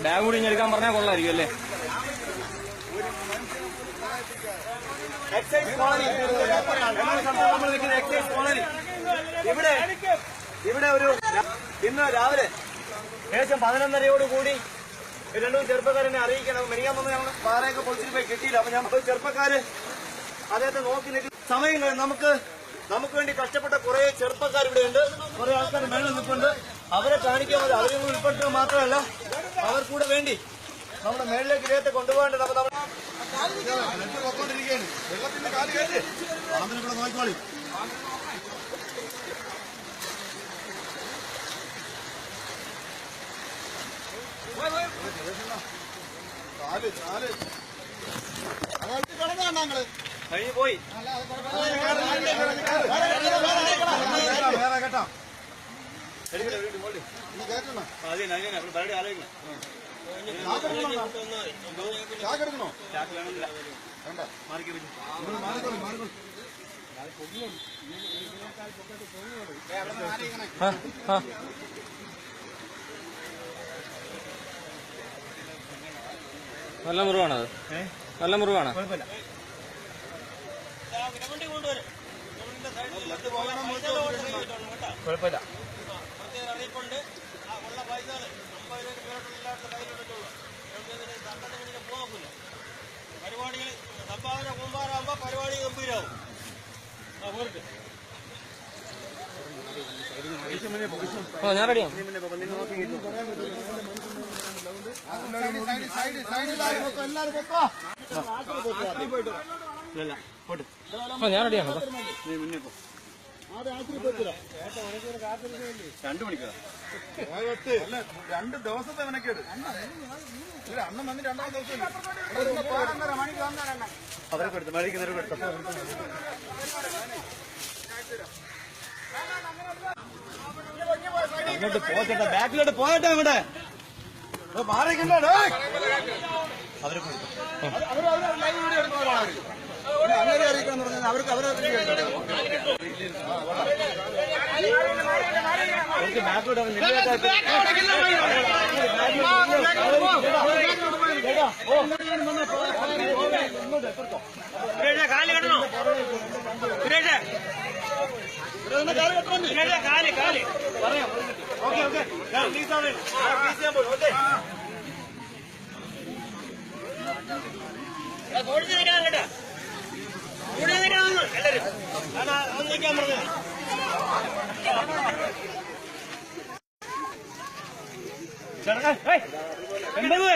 Bag കൂടി എടുക്കാൻ പറഞ്ഞാൽ കൊള്ളായിരിക്കും അല്ലേ? എക്സൈസ് കോളനി നമ്മൾ നിൽക്കുന്ന എക്സൈസ് കോളനി. ഇവിടെ ഒരു ഇന്ന് രാവിലെ ഏകദേശം 11:30 രണ്ടു ചെറുപ്പക്കാരനെ അറിയിക്കണം. മെനിയാമെന്ന് ഞങ്ങൾ പാറയൊക്കെ പൊളിച്ചിട്ട് പോയി കിട്ടിയില്ല. അപ്പൊ ഞങ്ങൾ ചെറുപ്പക്കാര് അദ്ദേഹത്തെ നോക്കി നിൽക്കുന്ന സമയങ്ങൾ നമുക്ക് വേണ്ടി കഷ്ടപ്പെട്ട കുറെ ചെറുപ്പക്കാർ ഇവിടെ ഉണ്ട്. കുറെ ആൾക്കാർ മേളിൽ നിൽപ്പുണ്ട്. അവരെ കാണിക്കാൻ മതി. അവരെ ഉൾപ്പെടുത്തുക മാത്രമല്ല അവർക്കൂടെ വേണ്ടി നമ്മുടെ മേളിലേക്ക് ഇദ്ദേഹത്തെ കൊണ്ടുപോകേണ്ടത്. വെള്ളത്തിന്റെ കാല് കയറ്റി കൂടെ നോക്കിക്കോളി. ഞങ്ങള് കഴിഞ്ഞു പോയി കേട്ടോ. പരിപാടി ആലോചിക്കണം. ചാക്കെടുക്കണോ? ചാക്കിലാണെന്നില്ല. വേണ്ട, മാറിക്കോ. നല്ല മുറിവാണത്. നല്ല മുറിവാണ്. കുഴപ്പമില്ല. കുഴപ്പമില്ല. പരിപാടികൾ സംഭാവന കൂമ്പാറാകുമ്പോ പരിപാടി ഗംഭീരാവും. ഞാൻ റെഡിയാണ്. ഞാൻ റെഡിയാണ്. 2 മണിക്കൂർ 2 ദിവസത്തെ മെനക്കേട്. അണ്ണം വന്ന് 2ാം ദിവസം അവരൊക്കെ എടുത്തു. മഴയ്ക്കുന്നവരൊക്കെ എടുത്തു. അങ്ങോട്ട് പോകട്ടെ, ബാക്കിലോട്ട് പോകട്ടെ. അങ്ങോട്ട് മാറിക്കണ്ടോ? അവരൊക്കെ അങ്ങനെ അറിയിക്കാന്ന് പറഞ്ഞാൽ അവർക്ക് ബാക്കിലോട്ട് കാല് കെട്ടണോ? കാല് പറയാം. ഓക്കെ ഓക്കെ പ്ലീസ് ആണ് പ്ലീസ് ചെയ്യാൻ പോലും. ഓക്കെ ഓടിച്ചു നിൽക്കണം കേട്ടോ. കൂടെ നിൽക്കണം എല്ലാവരും. ഒന്ന് നിൽക്കാൻ പറഞ്ഞത്. ചേട്ടാ 80